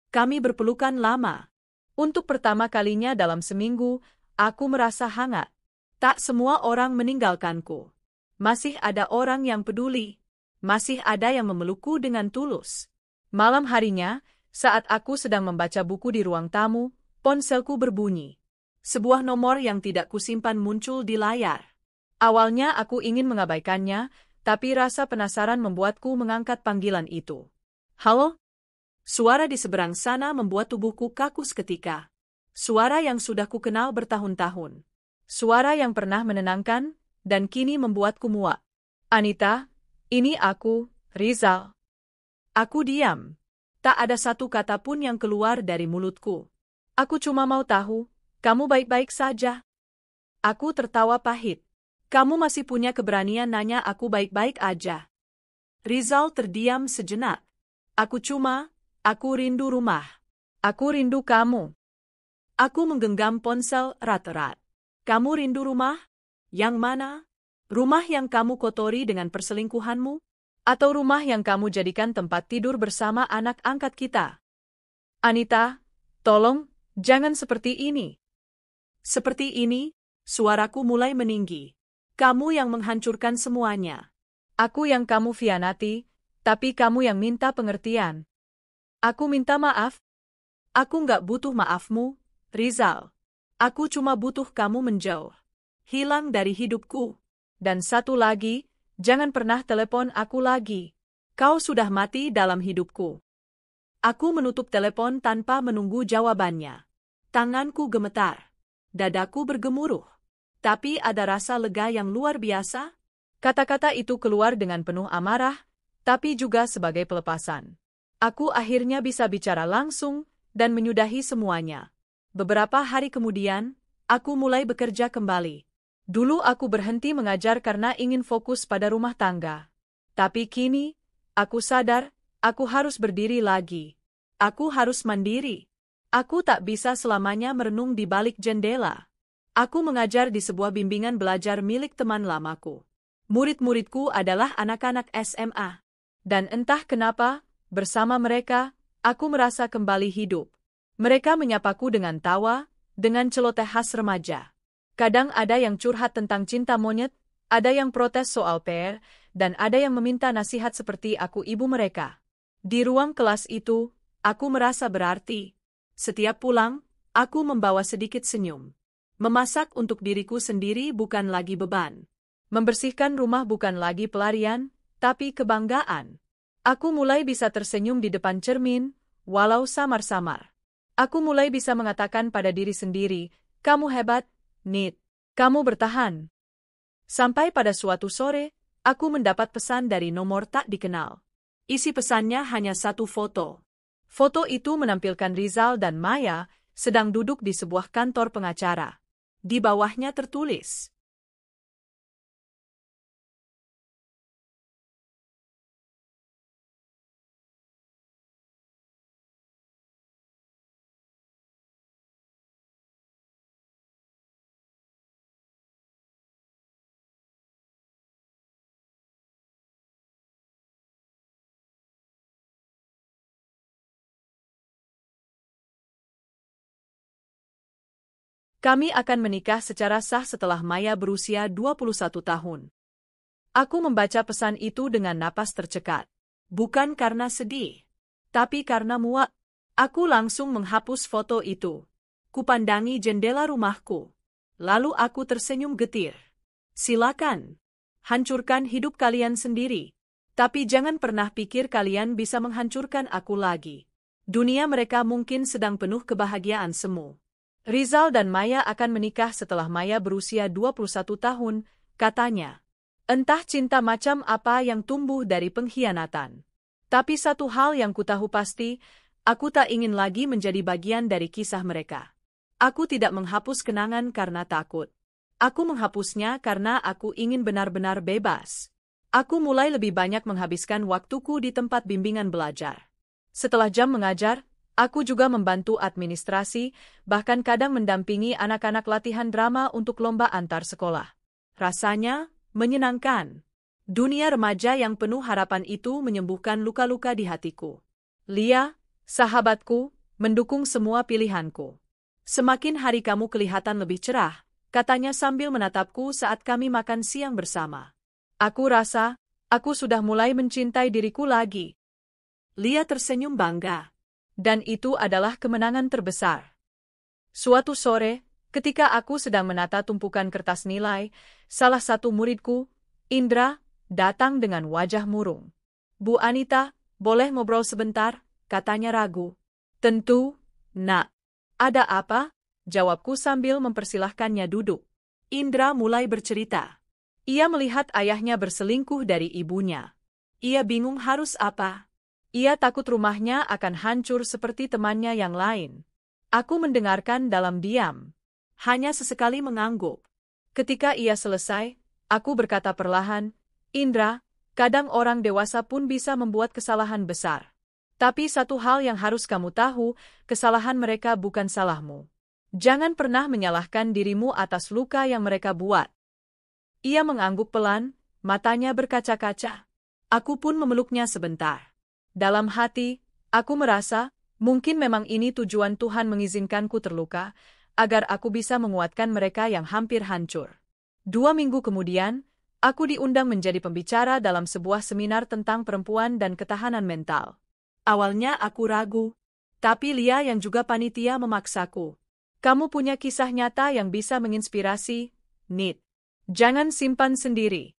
Kami berpelukan lama. Untuk pertama kalinya dalam seminggu, aku merasa hangat. Tak semua orang meninggalkanku. Masih ada orang yang peduli. Masih ada yang memelukku dengan tulus. Malam harinya, saat aku sedang membaca buku di ruang tamu, ponselku berbunyi. Sebuah nomor yang tidak kusimpan muncul di layar. Awalnya aku ingin mengabaikannya, tapi rasa penasaran membuatku mengangkat panggilan itu. Halo? Suara di seberang sana membuat tubuhku kaku seketika. Suara yang sudah kukenal bertahun-tahun. Suara yang pernah menenangkan, dan kini membuatku muak. Anita, ini aku, Rizal. Aku diam. Tak ada satu kata pun yang keluar dari mulutku. Aku cuma mau tahu, kamu baik-baik saja. Aku tertawa pahit. Kamu masih punya keberanian nanya aku baik-baik aja. Rizal terdiam sejenak. Aku rindu rumah. Aku rindu kamu. Aku menggenggam ponsel erat-erat. Kamu rindu rumah? Yang mana? Rumah yang kamu kotori dengan perselingkuhanmu? Atau rumah yang kamu jadikan tempat tidur bersama anak angkat kita? Anita, tolong, jangan seperti ini. Seperti ini, suaraku mulai meninggi. Kamu yang menghancurkan semuanya. Aku yang kamu khianati, tapi kamu yang minta pengertian. Aku minta maaf. Aku nggak butuh maafmu, Rizal. Aku cuma butuh kamu menjauh. Hilang dari hidupku. Dan satu lagi, jangan pernah telepon aku lagi. Kau sudah mati dalam hidupku. Aku menutup telepon tanpa menunggu jawabannya. Tanganku gemetar. Dadaku bergemuruh. Tapi ada rasa lega yang luar biasa. Kata-kata itu keluar dengan penuh amarah, tapi juga sebagai pelepasan. Aku akhirnya bisa bicara langsung dan menyudahi semuanya. Beberapa hari kemudian, aku mulai bekerja kembali. Dulu aku berhenti mengajar karena ingin fokus pada rumah tangga. Tapi kini, aku sadar, aku harus berdiri lagi. Aku harus mandiri. Aku tak bisa selamanya merenung di balik jendela. Aku mengajar di sebuah bimbingan belajar milik teman lamaku. Murid-muridku adalah anak-anak SMA. Dan entah kenapa, bersama mereka, aku merasa kembali hidup. Mereka menyapaku dengan tawa, dengan celoteh khas remaja. Kadang ada yang curhat tentang cinta monyet, ada yang protes soal PR, dan ada yang meminta nasihat seperti aku ibu mereka. Di ruang kelas itu, aku merasa berarti. Setiap pulang, aku membawa sedikit senyum. Memasak untuk diriku sendiri bukan lagi beban. Membersihkan rumah bukan lagi pelarian, tapi kebanggaan. Aku mulai bisa tersenyum di depan cermin, walau samar-samar. Aku mulai bisa mengatakan pada diri sendiri, kamu hebat, Nit. Kamu bertahan. Sampai pada suatu sore, aku mendapat pesan dari nomor tak dikenal. Isi pesannya hanya satu foto. Foto itu menampilkan Rizal dan Maya sedang duduk di sebuah kantor pengacara. Di bawahnya tertulis, kami akan menikah secara sah setelah Maya berusia 21 tahun. Aku membaca pesan itu dengan napas tercekat. Bukan karena sedih, tapi karena muak. Aku langsung menghapus foto itu. Kupandangi jendela rumahku. Lalu aku tersenyum getir. Silakan. Hancurkan hidup kalian sendiri. Tapi jangan pernah pikir kalian bisa menghancurkan aku lagi. Dunia mereka mungkin sedang penuh kebahagiaan semu. Rizal dan Maya akan menikah setelah Maya berusia 21 tahun, katanya. Entah cinta macam apa yang tumbuh dari pengkhianatan. Tapi satu hal yang kutahu pasti, aku tak ingin lagi menjadi bagian dari kisah mereka. Aku tidak menghapus kenangan karena takut. Aku menghapusnya karena aku ingin benar-benar bebas. Aku mulai lebih banyak menghabiskan waktuku di tempat bimbingan belajar. Setelah jam mengajar, aku juga membantu administrasi, bahkan kadang mendampingi anak-anak latihan drama untuk lomba antar sekolah. Rasanya menyenangkan. Dunia remaja yang penuh harapan itu menyembuhkan luka-luka di hatiku. Lia, sahabatku, mendukung semua pilihanku. Semakin hari kamu kelihatan lebih cerah, katanya sambil menatapku saat kami makan siang bersama. Aku rasa, aku sudah mulai mencintai diriku lagi. Lia tersenyum bangga. Dan itu adalah kemenangan terbesar. Suatu sore, ketika aku sedang menata tumpukan kertas nilai, salah satu muridku, Indra, datang dengan wajah murung. Bu Anita, boleh ngobrol sebentar? Katanya ragu. Tentu, nak. Ada apa? Jawabku sambil mempersilahkannya duduk. Indra mulai bercerita. Ia melihat ayahnya berselingkuh dari ibunya. Ia bingung harus apa. Ia takut rumahnya akan hancur seperti temannya yang lain. Aku mendengarkan dalam diam. Hanya sesekali mengangguk. Ketika ia selesai, aku berkata perlahan, Indra, kadang orang dewasa pun bisa membuat kesalahan besar. Tapi satu hal yang harus kamu tahu, kesalahan mereka bukan salahmu. Jangan pernah menyalahkan dirimu atas luka yang mereka buat. Ia mengangguk pelan, matanya berkaca-kaca. Aku pun memeluknya sebentar. Dalam hati, aku merasa, mungkin memang ini tujuan Tuhan mengizinkanku terluka, agar aku bisa menguatkan mereka yang hampir hancur. 2 minggu kemudian, aku diundang menjadi pembicara dalam sebuah seminar tentang perempuan dan ketahanan mental. Awalnya aku ragu, tapi Lia yang juga panitia memaksaku. Kamu punya kisah nyata yang bisa menginspirasi, Nit. Jangan simpan sendiri.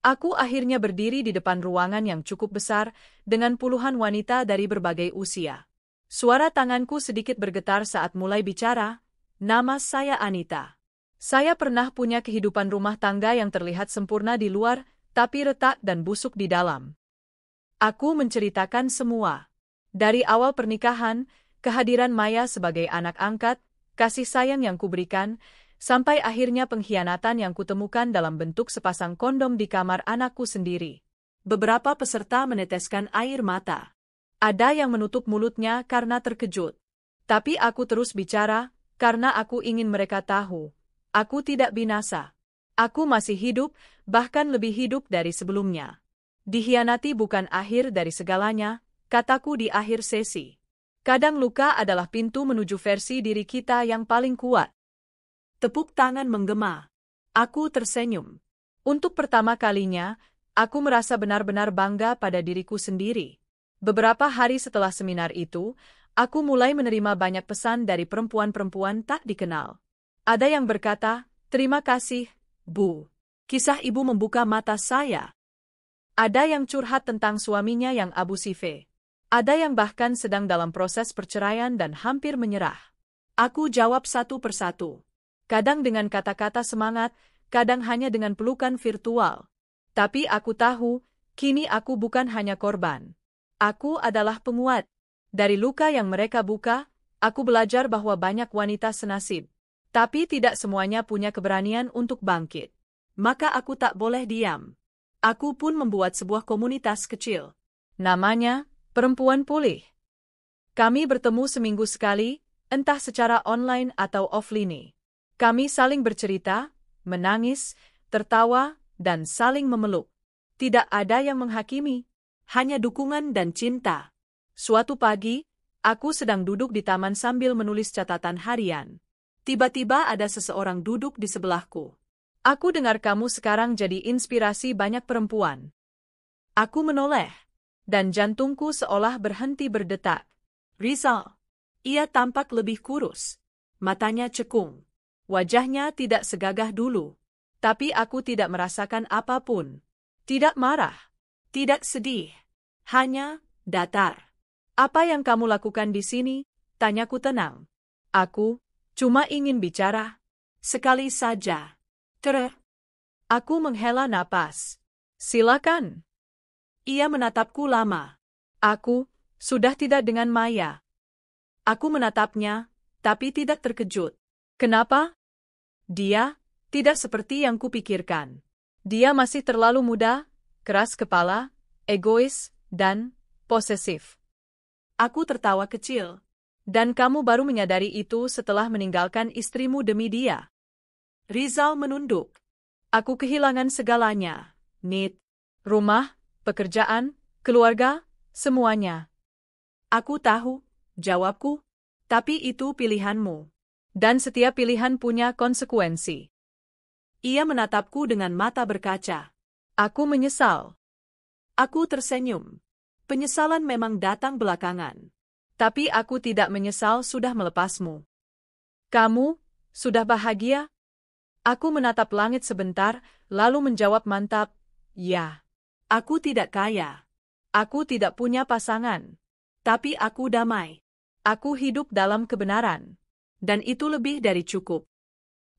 Aku akhirnya berdiri di depan ruangan yang cukup besar dengan puluhan wanita dari berbagai usia. Suara tanganku sedikit bergetar saat mulai bicara. Nama saya Anita. Saya pernah punya kehidupan rumah tangga yang terlihat sempurna di luar, tapi retak dan busuk di dalam. Aku menceritakan semua. Dari awal pernikahan, kehadiran Maya sebagai anak angkat, kasih sayang yang kuberikan, sampai akhirnya pengkhianatan yang kutemukan dalam bentuk sepasang kondom di kamar anakku sendiri. Beberapa peserta meneteskan air mata. Ada yang menutup mulutnya karena terkejut. Tapi aku terus bicara, karena aku ingin mereka tahu. Aku tidak binasa. Aku masih hidup, bahkan lebih hidup dari sebelumnya. Dikhianati bukan akhir dari segalanya, kataku di akhir sesi. Kadang luka adalah pintu menuju versi diri kita yang paling kuat. Tepuk tangan menggema. Aku tersenyum. Untuk pertama kalinya, aku merasa benar-benar bangga pada diriku sendiri. Beberapa hari setelah seminar itu, aku mulai menerima banyak pesan dari perempuan-perempuan tak dikenal. Ada yang berkata, terima kasih, Bu. Kisah ibu membuka mata saya. Ada yang curhat tentang suaminya yang abusive. Ada yang bahkan sedang dalam proses perceraian dan hampir menyerah. Aku jawab satu persatu. Kadang dengan kata-kata semangat, kadang hanya dengan pelukan virtual. Tapi aku tahu, kini aku bukan hanya korban. Aku adalah penguat. Dari luka yang mereka buka, aku belajar bahwa banyak wanita senasib. Tapi tidak semuanya punya keberanian untuk bangkit. Maka aku tak boleh diam. Aku pun membuat sebuah komunitas kecil. Namanya, Perempuan Pulih. Kami bertemu seminggu sekali, entah secara online atau offline. Kami saling bercerita, menangis, tertawa, dan saling memeluk. Tidak ada yang menghakimi, hanya dukungan dan cinta. Suatu pagi, aku sedang duduk di taman sambil menulis catatan harian. Tiba-tiba ada seseorang duduk di sebelahku. Aku dengar kamu sekarang jadi inspirasi banyak perempuan. Aku menoleh, dan jantungku seolah berhenti berdetak. Rizal. Ia tampak lebih kurus. Matanya cekung. Wajahnya tidak segagah dulu. Tapi aku tidak merasakan apapun. Tidak marah. Tidak sedih. Hanya datar. Apa yang kamu lakukan di sini? Tanyaku tenang. Aku cuma ingin bicara. Sekali saja. Aku menghela napas. Silakan. Ia menatapku lama. Aku sudah tidak dengan Maya. Aku menatapnya, tapi tidak terkejut. Kenapa? Dia tidak seperti yang kupikirkan. Dia masih terlalu muda, keras kepala, egois, dan posesif. Aku tertawa kecil. Dan kamu baru menyadari itu setelah meninggalkan istrimu demi dia. Rizal menunduk. Aku kehilangan segalanya. Nit. Rumah, pekerjaan, keluarga, semuanya. Aku tahu, jawabku. Tapi itu pilihanmu. Dan setiap pilihan punya konsekuensi. Ia menatapku dengan mata berkaca. Aku menyesal. Aku tersenyum. Penyesalan memang datang belakangan. Tapi aku tidak menyesal sudah melepasmu. Kamu sudah bahagia? Aku menatap langit sebentar, lalu menjawab mantap, ya. Aku tidak kaya. Aku tidak punya pasangan. Tapi aku damai. Aku hidup dalam kebenaran. Dan itu lebih dari cukup.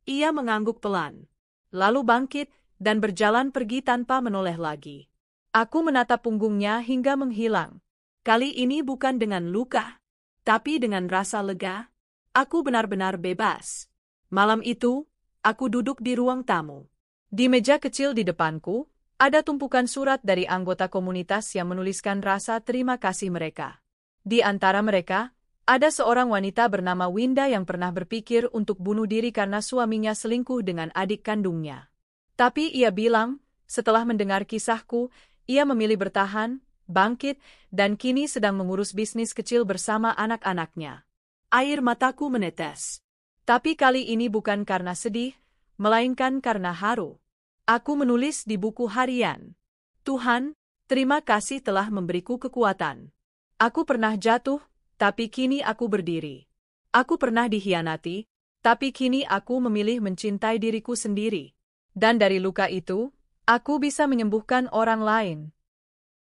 Ia mengangguk pelan. Lalu bangkit, dan berjalan pergi tanpa menoleh lagi. Aku menatap punggungnya hingga menghilang. Kali ini bukan dengan luka, tapi dengan rasa lega. Aku benar-benar bebas. Malam itu, aku duduk di ruang tamu. Di meja kecil di depanku, ada tumpukan surat dari anggota komunitas yang menuliskan rasa terima kasih mereka. Di antara mereka, ada seorang wanita bernama Winda yang pernah berpikir untuk bunuh diri karena suaminya selingkuh dengan adik kandungnya. Tapi ia bilang, setelah mendengar kisahku, ia memilih bertahan, bangkit, dan kini sedang mengurus bisnis kecil bersama anak-anaknya. Air mataku menetes. Tapi kali ini bukan karena sedih, melainkan karena haru. Aku menulis di buku harian. Tuhan, terima kasih telah memberiku kekuatan. Aku pernah jatuh, tapi kini aku berdiri. Aku pernah dikhianati, tapi kini aku memilih mencintai diriku sendiri. Dan dari luka itu, aku bisa menyembuhkan orang lain.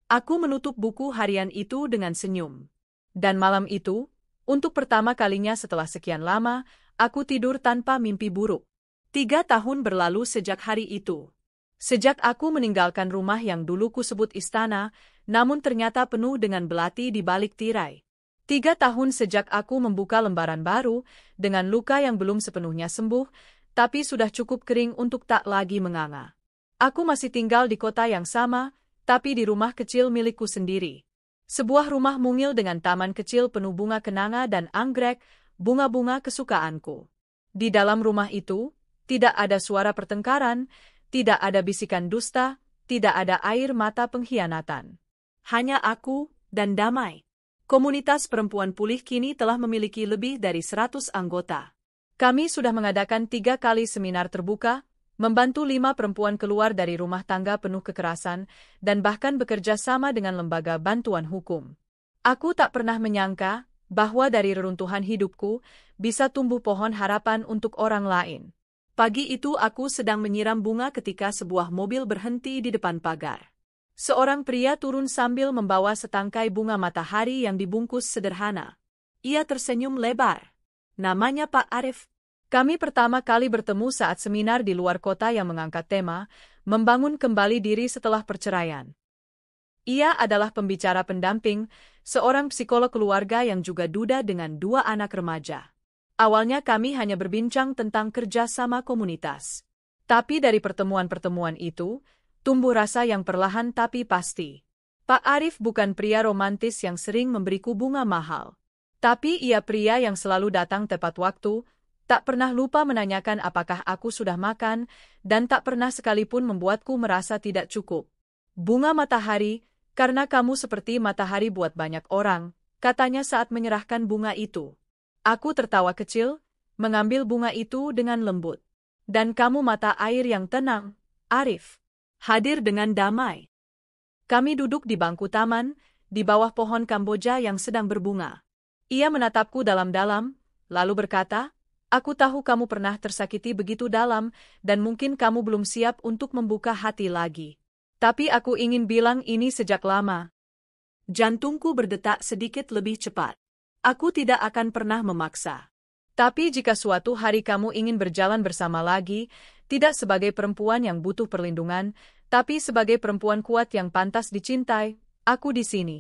Aku menutup buku harian itu dengan senyum. Dan malam itu, untuk pertama kalinya setelah sekian lama, aku tidur tanpa mimpi buruk. 3 tahun berlalu sejak hari itu. Sejak aku meninggalkan rumah yang dulu kusebut istana, namun ternyata penuh dengan belati di balik tirai. 3 tahun sejak aku membuka lembaran baru, dengan luka yang belum sepenuhnya sembuh, tapi sudah cukup kering untuk tak lagi menganga. Aku masih tinggal di kota yang sama, tapi di rumah kecil milikku sendiri. Sebuah rumah mungil dengan taman kecil penuh bunga kenanga dan anggrek, bunga-bunga kesukaanku. Di dalam rumah itu, tidak ada suara pertengkaran, tidak ada bisikan dusta, tidak ada air mata pengkhianatan. Hanya aku dan damai. Komunitas perempuan pulih kini telah memiliki lebih dari 100 anggota. Kami sudah mengadakan 3 kali seminar terbuka, membantu 5 perempuan keluar dari rumah tangga penuh kekerasan, dan bahkan bekerja sama dengan lembaga bantuan hukum. Aku tak pernah menyangka bahwa dari reruntuhan hidupku bisa tumbuh pohon harapan untuk orang lain. Pagi itu aku sedang menyiram bunga ketika sebuah mobil berhenti di depan pagar. Seorang pria turun sambil membawa setangkai bunga matahari yang dibungkus sederhana. Ia tersenyum lebar. Namanya Pak Arif. Kami pertama kali bertemu saat seminar di luar kota yang mengangkat tema, membangun kembali diri setelah perceraian. Ia adalah pembicara pendamping, seorang psikolog keluarga yang juga duda dengan 2 anak remaja. Awalnya kami hanya berbincang tentang kerja sama komunitas. Tapi dari pertemuan-pertemuan itu, tumbuh rasa yang perlahan tapi pasti. Pak Arif bukan pria romantis yang sering memberiku bunga mahal. Tapi ia pria yang selalu datang tepat waktu, tak pernah lupa menanyakan apakah aku sudah makan, dan tak pernah sekalipun membuatku merasa tidak cukup. Bunga matahari, karena kamu seperti matahari buat banyak orang, katanya saat menyerahkan bunga itu. Aku tertawa kecil, mengambil bunga itu dengan lembut. Dan kamu mata air yang tenang, Arif. Hadir dengan damai. Kami duduk di bangku taman, di bawah pohon Kamboja yang sedang berbunga. Ia menatapku dalam-dalam, lalu berkata, "Aku tahu kamu pernah tersakiti begitu dalam, dan mungkin kamu belum siap untuk membuka hati lagi. Tapi aku ingin bilang ini sejak lama." Jantungku berdetak sedikit lebih cepat. Aku tidak akan pernah memaksa. Tapi jika suatu hari kamu ingin berjalan bersama lagi, tidak sebagai perempuan yang butuh perlindungan, tapi sebagai perempuan kuat yang pantas dicintai, aku di sini.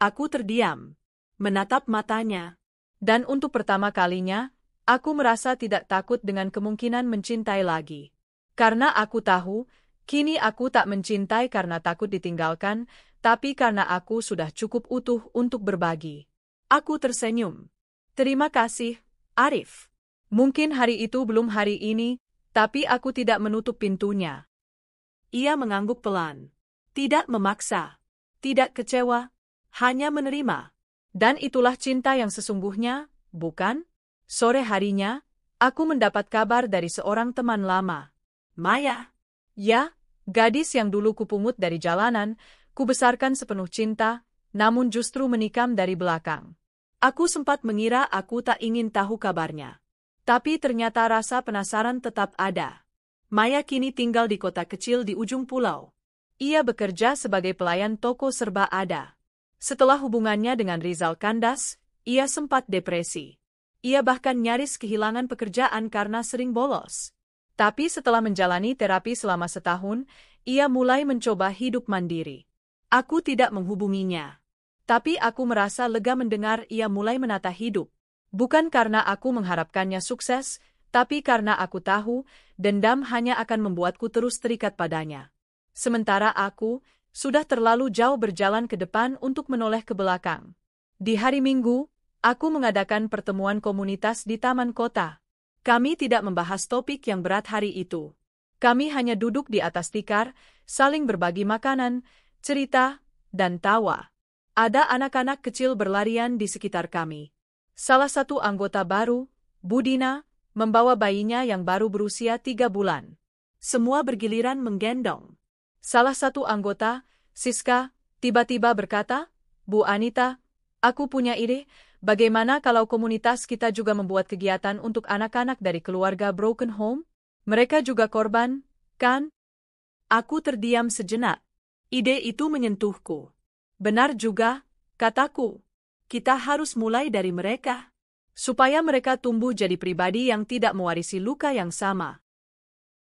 Aku terdiam, menatap matanya. Dan untuk pertama kalinya, aku merasa tidak takut dengan kemungkinan mencintai lagi. Karena aku tahu, kini aku tak mencintai karena takut ditinggalkan, tapi karena aku sudah cukup utuh untuk berbagi. Aku tersenyum. "Terima kasih, Arif. Mungkin hari itu belum hari ini, tapi aku tidak menutup pintunya." Ia mengangguk pelan. Tidak memaksa. Tidak kecewa. Hanya menerima. Dan itulah cinta yang sesungguhnya, bukan? Sore harinya, aku mendapat kabar dari seorang teman lama. Maya. Ya, gadis yang dulu kupungut dari jalanan, kubesarkan sepenuh cinta, namun justru menikam dari belakang. Aku sempat mengira aku tak ingin tahu kabarnya. Tapi ternyata rasa penasaran tetap ada. Maya kini tinggal di kota kecil di ujung pulau. Ia bekerja sebagai pelayan toko serba ada. Setelah hubungannya dengan Rizal kandas, ia sempat depresi. Ia bahkan nyaris kehilangan pekerjaan karena sering bolos. Tapi setelah menjalani terapi selama setahun, ia mulai mencoba hidup mandiri. Aku tidak menghubunginya. Tapi aku merasa lega mendengar ia mulai menata hidup. Bukan karena aku mengharapkannya sukses, tapi karena aku tahu, dendam hanya akan membuatku terus terikat padanya. Sementara aku, sudah terlalu jauh berjalan ke depan untuk menoleh ke belakang. Di hari Minggu, aku mengadakan pertemuan komunitas di taman kota. Kami tidak membahas topik yang berat hari itu. Kami hanya duduk di atas tikar, saling berbagi makanan, cerita, dan tawa. Ada anak-anak kecil berlarian di sekitar kami. Salah satu anggota baru, Budina, membawa bayinya yang baru berusia 3 bulan. Semua bergiliran menggendong. Salah satu anggota, Siska, tiba-tiba berkata, "Bu Anita, aku punya ide, bagaimana kalau komunitas kita juga membuat kegiatan untuk anak-anak dari keluarga broken home? Mereka juga korban, kan?" Aku terdiam sejenak. Ide itu menyentuhku. Benar juga, kataku. Kita harus mulai dari mereka. Supaya mereka tumbuh jadi pribadi yang tidak mewarisi luka yang sama.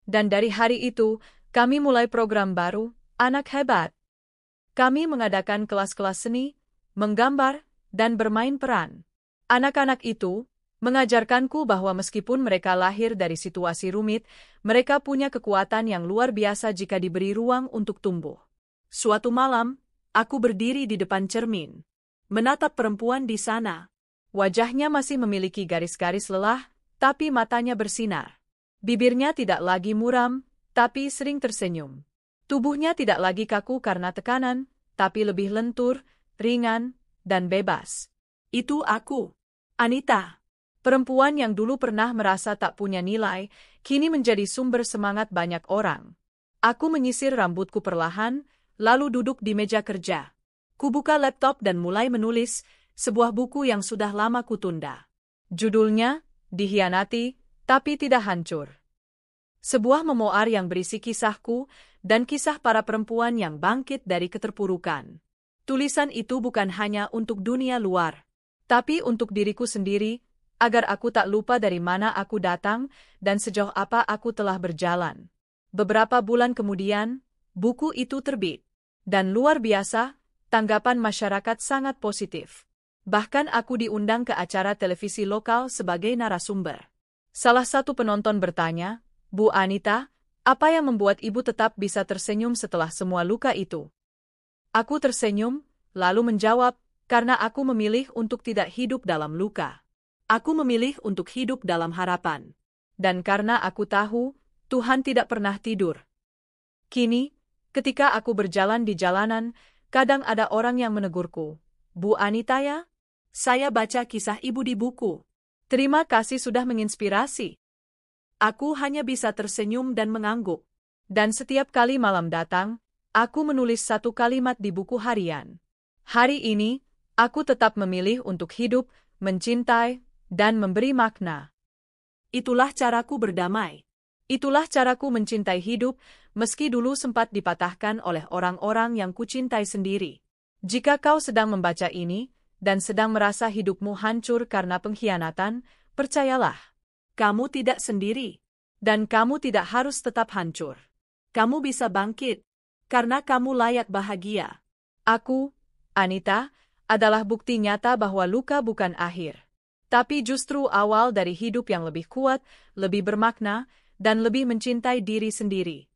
Dan dari hari itu, kami mulai program baru, Anak Hebat. Kami mengadakan kelas-kelas seni, menggambar, dan bermain peran. Anak-anak itu mengajarkanku bahwa meskipun mereka lahir dari situasi rumit, mereka punya kekuatan yang luar biasa jika diberi ruang untuk tumbuh. Suatu malam, aku berdiri di depan cermin, menatap perempuan di sana. Wajahnya masih memiliki garis-garis lelah, tapi matanya bersinar. Bibirnya tidak lagi muram, tapi sering tersenyum. Tubuhnya tidak lagi kaku karena tekanan, tapi lebih lentur, ringan, dan bebas. Itu aku, Anita. Perempuan yang dulu pernah merasa tak punya nilai, kini menjadi sumber semangat banyak orang. Aku menyisir rambutku perlahan, lalu duduk di meja kerja. Kubuka laptop dan mulai menulis sebuah buku yang sudah lama kutunda. Judulnya, Dihianati, Tapi Tidak Hancur. Sebuah memoir yang berisi kisahku dan kisah para perempuan yang bangkit dari keterpurukan. Tulisan itu bukan hanya untuk dunia luar, tapi untuk diriku sendiri, agar aku tak lupa dari mana aku datang dan sejauh apa aku telah berjalan. Beberapa bulan kemudian, buku itu terbit. Dan luar biasa, tanggapan masyarakat sangat positif. Bahkan aku diundang ke acara televisi lokal sebagai narasumber. Salah satu penonton bertanya, "Bu Anita, apa yang membuat ibu tetap bisa tersenyum setelah semua luka itu?" Aku tersenyum, lalu menjawab, "Karena aku memilih untuk tidak hidup dalam luka. Aku memilih untuk hidup dalam harapan. Dan karena aku tahu, Tuhan tidak pernah tidur." Kini, ketika aku berjalan di jalanan, kadang ada orang yang menegurku, "Bu Anita ya? Saya baca kisah ibu di buku. Terima kasih sudah menginspirasi." Aku hanya bisa tersenyum dan mengangguk. Dan setiap kali malam datang, aku menulis satu kalimat di buku harian. Hari ini, Aku tetap memilih untuk hidup, mencintai, dan memberi makna. Itulah caraku berdamai. Itulah caraku mencintai hidup, meski dulu sempat dipatahkan oleh orang-orang yang kucintai sendiri. Jika kau sedang membaca ini, dan sedang merasa hidupmu hancur karena pengkhianatan, percayalah. Kamu tidak sendiri. Dan kamu tidak harus tetap hancur. Kamu bisa bangkit. Karena kamu layak bahagia. Aku, Anita, adalah bukti nyata bahwa luka bukan akhir. Tapi justru awal dari hidup yang lebih kuat, lebih bermakna, dan lebih mencintai diri sendiri.